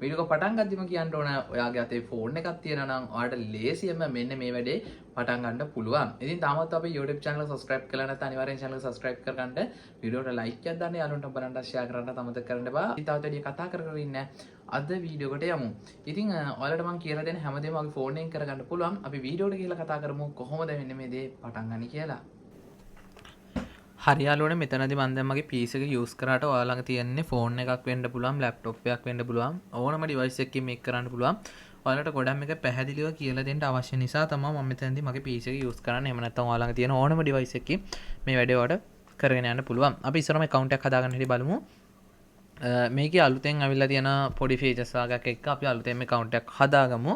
Video එක පටන් ගද්දිම කියන්න ඕන ඔයාගේ අතේ ෆෝන් එකක් තියෙනවා නම් ඔයාලට ලේසියෙන්ම මෙන්න මේ වැඩේ පටන් ගන්න පුළුවන්. ඉතින් තාමත් අපේ YouTube channel එක subscribe කරලා නැත්නම් අනිවාර්යෙන් channel එක subscribe කරගන්න. වීඩියෝට like එකක් දාන්න, යාළුවන්ට බලන්න share කරන්න අමතක කරන්න එපා. ඉතින් තවත් වැඩි කතා කර කර ඉන්න අද වීඩියෝ එකට යමු. ඉතින් ඔයාලට මම කියලා දෙන හැමදේම ඔයාගේ ෆෝන් එකෙන් කරගන්න පුළුවන්. අපි වීඩියෝ එකට ගිහලා කතා කරමු කොහොමද මෙන්න මේ දේ පටන් ගන්න කියලා. හරියාලුවනේ මෙතනදී මම දැන් මගේ PC එක use කරාට ඔයාලා ළඟ තියෙන්නේ ෆෝන් එකක් වෙන්න පුළුවන්, ලැප්ටොප් එකක් වෙන්න පුළුවන්, ඕනම device එකකින් මේක කරන්න පුළුවන්. ඔයාලට ගොඩක් මේක පැහැදිලිව කියලා දෙන්න අවශ්‍ය නිසා තමයි මම මෙතනදී මගේ PC එක use කරන්නේ. එහෙම නැත්නම් ඔයාලා ළඟ තියෙන ඕනම device එකකින් මේ වැඩේ ඔයාලට කරගෙන යන්න පුළුවන්. අපි ඉස්සරම account එකක් හදාගන්න හැටි බලමු. මේකේ අලුතෙන් අවිල්ලා තියෙන පොඩි features වගේක් එක්ක අපි අලුතෙන් මේ account එකක් හදාගමු.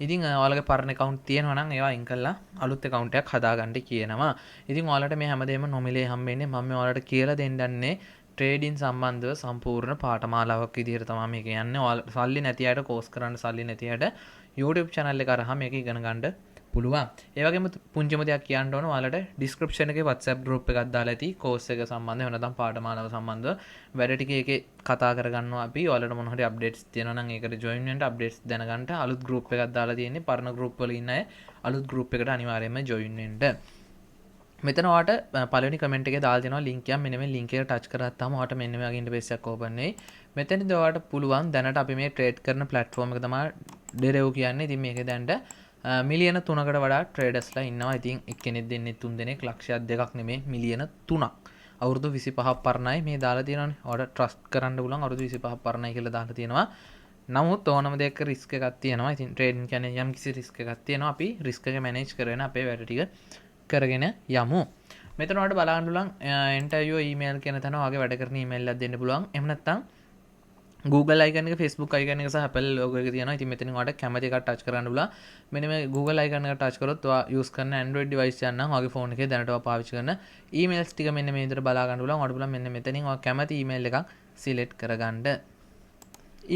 ඉතින් ඔයාලගේ පරණ account තියෙනවා නම් ඒවා අයින් කරලා අලුත් account එකක් හදාගන්න කියනවා. ඉතින් ඔයාලට මේ හැමදේම නොමිලේ හම්බෙන්නේ. මම ඔයාලට කියලා දෙන්නන්නේ ට්‍රේඩින් සම්බන්ධව සම්පූර්ණ පාඨමාලාවක් විදිහට තමයි මේක යන්නේ. ඔයාලා සල්ලි නැති අයට කෝස් කරන්න සල්ලි නැති අයට YouTube channel එක කරා මේක ඉගෙන ගන්න පුළුවන්. ඒ වගේම පුංචිම දෙයක් කියන්න ඕන ඔයාලට description එකේ WhatsApp group එකක් දාලා ඇති course එක සම්බන්ධව නැත්නම් පාඨමාලාව සම්බන්ධව වැඩ ටික ඒකේ කතා කරගන්නවා අපි. ඔයාලට මොන හරි updates තියෙනවා නම් ඒකට join වෙන්න updates දැනගන්න අලුත් group එකක් දාලා තියෙන්නේ. පරණ group වල ඉන්න අය අලුත් group එකට අනිවාර්යයෙන්ම join වෙන්න. මෙතන ඔයාට පළවෙනි කමෙන්ට් එකේ දාලා දෙනවා link එකක්. මෙන්න මේ link එක touch කරාම ඔයාට මෙන්න මේ වගේ interface එකක් open වෙයි. මෙතනදී ඔයාට පුළුවන් දැනට අපි මේ trade කරන platform එක තමයි Derev කියන්නේ. ඉතින් මේකේ දැනට මිලියන 3කට වඩා ට්‍රේඩර්ස්ලා ඉන්නවා. ඉතින් එක්කෙනෙක් දෙන්නේ 3 දෙනෙක් ලක්ෂයක් දෙකක් නෙමෙයි මිලියන 3ක්. අවුරුදු 25ක් පරණයි මේ දාලා තියෙනවානේ. ඔයාලට ට්‍රස්ට් කරන්න පුළුවන් අවුරුදු 25ක් පරණයි කියලා දාලා තියෙනවා. නමුත් ඕනම දෙයක රිස්ක් එකක් තියෙනවා. ඉතින් ට්‍රේඩින් කියන්නේ යම් කිසි රිස්ක් එකක් තියෙනවා. අපි රිස්ක් එක මැනේජ් කරගෙන අපේ වැඩ ටික කරගෙන යමු. මෙතන ඔයාලට බලන්න පුළුවන් enter your email කියන තැන ඔයාගේ වැඩ කරන email එකක් දෙන්න පුළුවන්. එහෙම නැත්නම් Google icon එක Facebook icon එක සහ Apple logo එක තියෙනවා. ඉතින් මෙතනින් ඔයාලට කැමති එකක් touch කරන්න පුළුවන්. මෙන්න මේ Google icon එක touch කරොත් ඔයා use කරන Android device එක නම් ඔයාගේ phone එකේ දැනට ඔයා පාවිච්චි කරන emails ටික මෙන්න මේ විදිහට බලා ගන්න පුළුවන්. ඔයාලට පුළුවන් මෙන්න මෙතනින් ඔයා කැමති email එකක් select කරගන්න.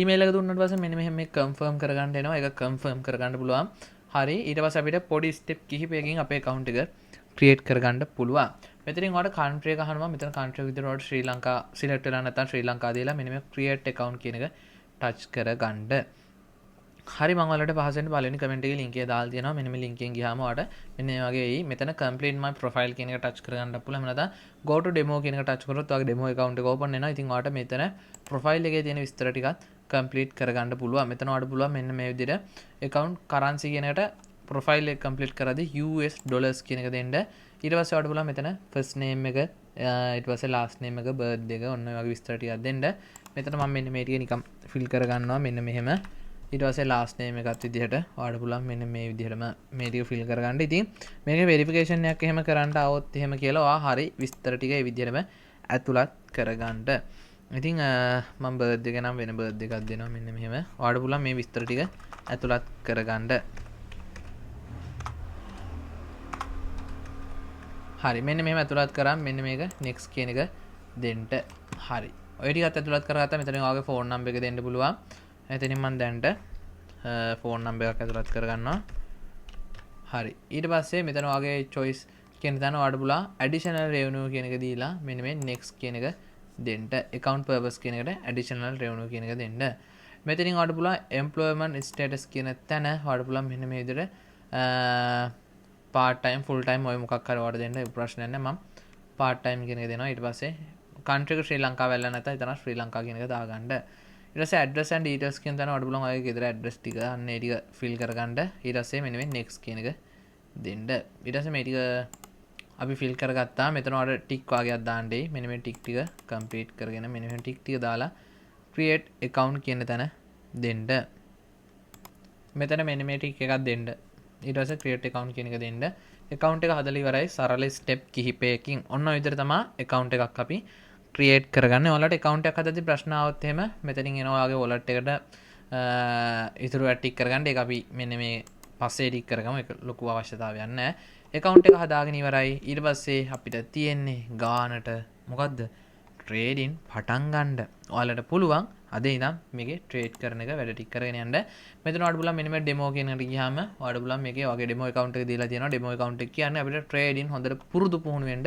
email එක දුන්නාට පස්සේ මෙන්න මෙහෙම මේක confirm කරගන්න එනවා. ඒක confirm කරගන්න පුළුවන්. හරි ඊට පස්සේ අපිට පොඩි step කිහිපයකින් අපේ account එක create කරගන්න පුළුවන්. මෙතනින් ඔයාලට country එක අහනවා. මෙතන country විදිහට ඔයාලට ශ්‍රී ලංකා select වෙලා නැත්නම් ශ්‍රී ලංකා දීලා මෙන්න මේ create account කියන එක touch කරගන්න. හරි මම ඔයාලට පහසෙන් පළවෙනි comment එකේ link එක දාලා තියෙනවා. මෙන්න මේ link එකෙන් ගියාම ඔයාලට මෙන්න මේ වගේ එයි. මෙතන complete my profile කියන එක touch කරගන්න පුළුවන්. එහෙම නැත්නම් go to demo කියන එක touch කරොත් ඔයාගේ demo account එක open වෙනවා. ඉතින් ඔයාලට මෙතන profile එකේ තියෙන විස්තර ටිකත් complete කරගන්න පුළුවන්. මෙතන ඔයාලට පුළුවන් මෙන්න මේ විදිහට account currency කියන එකට profile එක complete කරද්දී US dollars කියන එක දෙන්න. ඊට පස්සේ ඔයාලට පුළුවන් මෙතන first name එක ඊට පස්සේ last name එක birthday එක ඔන්න ඔය වගේ විස්තර ටිකක් දෙන්න. මෙතන මම මෙන්න මේ ටික නිකන් fill කරගන්නවා මෙන්න මෙහෙම. ඊට පස්සේ last name එකත් විදිහට ඔයාලට පුළුවන් මෙන්න මේ විදිහටම මේ ටික fill කරගන්න. ඉතින් මේකේ verification එකක් එහෙම කරන්න આવොත් එහෙම කියලා ඔයා හරි විස්තර ටික ඒ විදිහටම ඇතුළත් කරගන්න. ඉතින් මම birthday එක නම් වෙන birthday එකක් දෙනවා මෙන්න මෙහෙම. ඔයාලට පුළුවන් මේ විස්තර ටික ඇතුළත් කරගන්න. හරි මෙන්න මෙහෙම ඇතුළත් කරාම මෙන්න මේක next කියන එක දෙන්න. හරි ඔය ටිකත් ඇතුළත් කරගත්තා. මෙතන ඔයාගේ phone number එක දෙන්න පුළුවන්. එතනින් මම දැන්ට phone number එකක් ඇතුළත් කරගන්නවා. හරි ඊට පස්සේ මෙතන ඔයාගේ choice කියන තැන ඔයාලට පුළුවන් additional revenue කියන එක දීලා මෙන්න මේ next කියන එක දෙන්න. account purpose කියන එකට additional revenue කියන එක දෙන්න. මෙතනින් ඔයාලට පුළුවන් employment status කියන තැන ඔයාලට පුළුවන් මෙන්න මේ විදිහට part time full time ඔය මොකක් හරි ඔයාලට දෙන්න ප්‍රශ්නයක් නැහැ. මම part time කියන එක දෙනවා. ඊට පස්සේ country එක ශ්‍රී ලංකාව වෙලා නැත්නම් එතන ශ්‍රී ලංකාව කියන එක දාගන්න. ඊට පස්සේ address and details කියන තැන ඔයාලට පුළුවන් ඔයගේ ගෙදර address ටික අන්න ඒ ටික fill කරගන්න. ඊට පස්සේ මෙන්න මේ next කියන එක දෙන්න. ඊට පස්සේ මේ ටික අපි fill කරගත්තා. මෙතන ඔයාලට tick වගේක් දාන්න එයි. මෙන්න මේ tick ටික complete කරගෙන මෙන්න මේ tick ටික දාලා create account කියන තැන දෙන්න. මෙතන මෙන්න මේ tick එකක් දෙන්න. ඊට පස්සේ create account කියන එක දෙන්න. account එක හදලා ඉවරයි සරල step කිහිපයකින්. ඔන්න ඔය විදිහට තමයි account එකක් අපි create කරගන්නේ. ඔයාලට account එකක් හදද්දී ප්‍රශ්න ආවොත් එහෙම මෙතනින් එනවා ඔයාගේ wallet එකට ඉතුරු ටික කරගන්න. ඒක අපි මෙන්න මේ පස්සේ ටික කරගමු. ඒක ලොකු අවශ්‍යතාවයක් නැහැ. account එක හදාගෙන ඉවරයි. ඊට පස්සේ අපිට තියෙන්නේ ගානට මොකද්ද? trading පටන් ගන්න. ඔයාලට පුළුවන් අද ඉඳන් මේකේ ට්‍රේඩ් කරන එක වැඩ ටික කරගෙන යන්න. මෙතන ඔයාලට පුළුවන් මෙන්න මේ ඩෙමෝ කියන එකට ගියාම ඔයාලට පුළුවන් මේකේ වගේ ඩෙමෝ account එක දීලා තියෙනවා. ඩෙමෝ account එක කියන්නේ අපිට ට්‍රේඩින් හොඳට පුරුදු පුහුණු වෙන්න.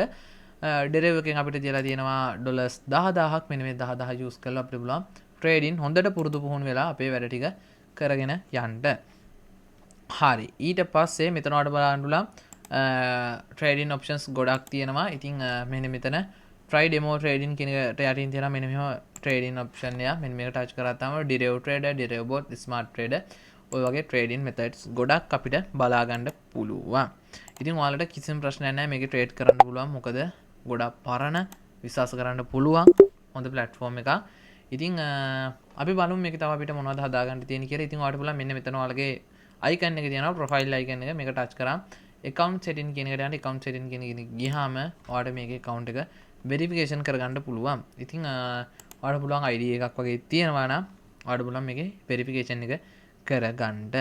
Deriv එකෙන් අපිට දීලා තියෙනවා $10000ක්. මෙන්න මේ 10000 use කරලා අපිට පුළුවන් ට්‍රේඩින් හොඳට පුරුදු පුහුණු වෙලා අපේ වැඩ ටික කරගෙන යන්න. හරි. ඊට පස්සේ මෙතන ඔයාලට බලන්න පුළුවන් ට්‍රේඩින් ඔප්ෂන්ස් ගොඩක් තියෙනවා. ඉතින් මෙන්න මෙතන try demo trading කියන එකට යටින් තියෙනවා මෙන්න මෙහෙම trading option එක. මෙන්න මේක touch කරා තමයි derivative trader, derivative bot, smart trader ඔය වගේ trading methods ගොඩක් අපිට බලා ගන්න පුළුවන්. ඉතින් ඔයාලට කිසිම ප්‍රශ්නයක් නැහැ මේකේ trade කරන්න පුළුවන්. මොකද ගොඩක් පරණ විශ්වාස කරන්න පුළුවන් හොඳ platform එකක්. ඉතින් අපි බලමු මේක තව අපිට මොනවද හදාගන්න තියෙන්නේ කියලා. ඉතින් ඔයාලට බලන්න මෙන්න මෙතන ඔයාලගේ icon එක තියෙනවා profile icon එක. මේක touch කරාම account setting කියන එකට යන්න account setting කියන එක ගියාම ඔයාලට මේකේ account එක verification කරගන්න පුළුවන්. ඉතින් ඔයාලට පුළුවන් ID එකක් වගේ තියෙනවා නම් ඔයාලට පුළුවන් මේකේ verification එක කරගන්න.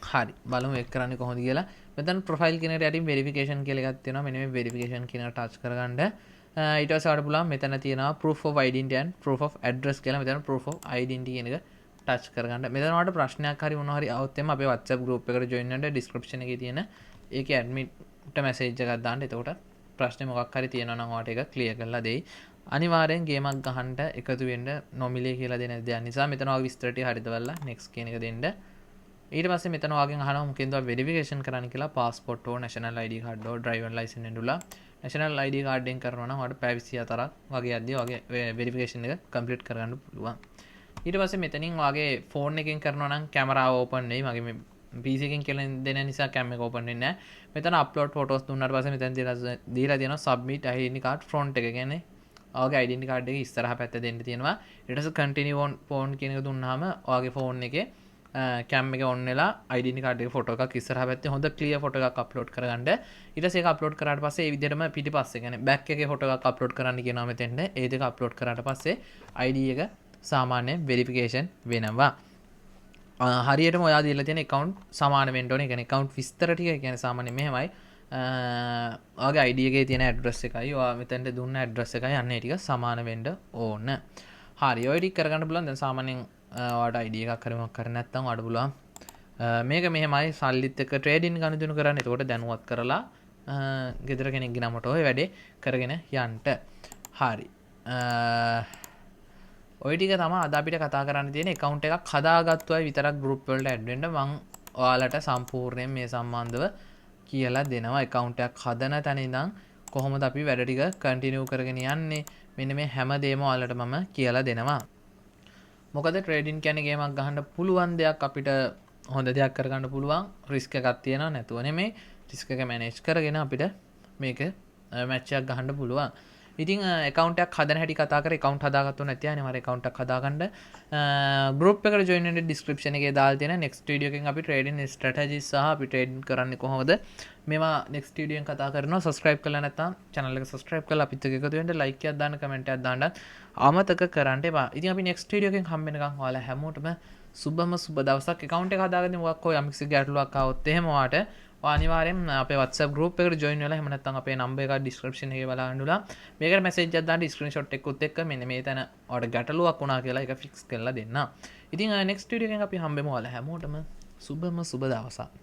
හරි. බලමු ඒක කරන්නේ කොහොමද කියලා. මෙතන profile කියන එකට යටින් verification කියලා එකක් තියෙනවා. මෙන්න මේ verification කියන එක touch කරගන්න. ඊට පස්සේ ඔයාලට පුළුවන් මෙතන තියෙනවා proof of identity and proof of address කියලා. මෙතන proof of identity කියන එක touch කරගන්න. මෙතන ඔයාලට ප්‍රශ්නයක් හරි මොනවා හරි આવොත් එම අපේ WhatsApp group එකට join වෙන්න description එකේ තියෙන ඒකේ admin-ට message එකක් දාන්න. එතකොට ප්‍රශ්නේ මොකක් හරි තියෙනවා නම් ඔයාලට ඒක clear කරලා දෙයි. අනිවාර්යෙන් ගේමක් ගහන්න එකතු වෙන්න නොමිලේ කියලා දෙන දෙයක් නිසා මෙතන ඔයාගේ විස්තර ටික හරිද බලලා next කියන එක දෙන්න. ඊට පස්සේ මෙතන ඔයාගෙන් අහනවා මොකෙන්ද ඔයා verification කරන්න කියලා passport හෝ national ID card හෝ driver license එන්නුලා national ID card එකෙන් කරනවා නම් ඔයාලට පැය 24ක් වගේ යද්දී ඔයාගේ verification එක complete කරගන්න පුළුවන්. ඊට පස්සේ මෙතනින් ඔයාගේ phone එකෙන් කරනවා නම් කැමරාව open වෙයි. මගේ මේ PC එකෙන් කියලා දෙන නිසා cam එක open වෙන්නේ නැහැ. මෙතන upload photos දුන්නාට පස්සේ මෙතන දීලා තියෙනවා submit identity card front එක කියන්නේ ඔයාගේ identity card එක ඉස්සරහා පැත්ත දෙන්න තියෙනවා. ඊට පස්සේ continue on phone කියන එක දුන්නාම ඔයාගේ phone එකේ cam එක on වෙලා identity card එක photo එකක් ඉස්සරහා පැත්තේ හොඳ clear photo එකක් upload කරගන්න. ඊට පස්සේ ඒක upload කරාට පස්සේ මේ විදිහටම පිටිපස්සේ කියන්නේ back එකේ photo එකක් upload කරන්න කියනවා මෙතෙන්ට. ඒ දෙක upload කරාට පස්සේ ID එක සාමාන්‍ය verification වෙනවා. හරියටම ඔයා දීලා තියෙන account සමාන වෙන්න ඕනේ. ඒ කියන්නේ account විස්තර ටික කියන්නේ සාමාන්‍යයෙන් මෙහෙමයි. ඔයාගේ ID එකේ තියෙන address එකයි ඔයා මෙතනට දුන්න address එකයි අන්න ඒ ටික සමාන වෙන්න ඕන. හරි. ඔය ටික කරගන්න පුළුවන්. දැන් සාමාන්‍යයෙන් ඔයාට ID එකක් හරි මොකක් කරේ නැත්නම් ඔයාට පුළුවන් මේක මෙහෙමයි සල්ලිත් එක්ක trading ගනුදෙනු කරන්න. එතකොට දැනුවත් කරලා ගෙදර කෙනෙක්ගේ නමට ඔය වැඩේ කරගෙන යන්න. හරි. ඔය ටික තමයි අද අපිට කතා කරන්න තියෙන account එකක් හදාගත්තු අය විතරක් group වලට add වෙන්න මම ඔයාලට සම්පූර්ණයෙන් මේ සම්බන්ධව කියලා දෙනවා. account එකක් හදන තැන ඉඳන් කොහොමද අපි වැඩ ටික continue කරගෙන යන්නේ මෙන්න මේ හැම දෙයක්ම ඔයාලට මම කියලා දෙනවා. මොකද trading කියන්නේ ගේමක් ගහන්න පුළුවන් දෙයක් අපිට හොඳ දෙයක් කරගන්න පුළුවන් risk එකක් තියෙනවා නැතුව නෙමෙයි risk එක manage කරගෙන අපිට මේක match එකක් ගහන්න පුළුවන්. ඉතින් account එකක් හදන හැටි කතා කරේ account හදාගත්තොත් නැති අනේ මම account එකක් හදාගන්න group එකට join වෙන්න description එකේ දාලා තියෙන next video එකෙන් අපි trading strategies සහ අපි trading කරන්නේ කොහොමද මේවා next video එකෙන් කතා කරනවා. subscribe කරලා නැත්නම් channel එක subscribe කරලා අපිත් එක්ක එකතු වෙන්න like එකක් දාන්න comment එකක් දාන්න අමතක කරන්න එපා. ඉතින් අපි next video එකෙන් හම්බ වෙනකන් ඔයාලා හැමෝටම සුබම සුබ දවසක්. account එක හදාගන්න මොකක් හෝ යම්කිසි ගැටලුවක් ආවොත් එහෙම ඔයාට අනිවාර්යෙන් අපේ WhatsApp group එකට join වෙලා එහෙම නැත්නම් අපේ number එක description එකේ බලන්නලා මේකට message එකක් දාන්න screenshot එකකුත් එක්ක මෙන්න මේ තැන ඔයාලට ගැටලුවක් වුණා කියලා ඒක fix කරලා දෙන්න. ඉතින් next video එකෙන් අපි හම්බෙමු ඔයාලා හැමෝටම සුබම සුබ දවසක්.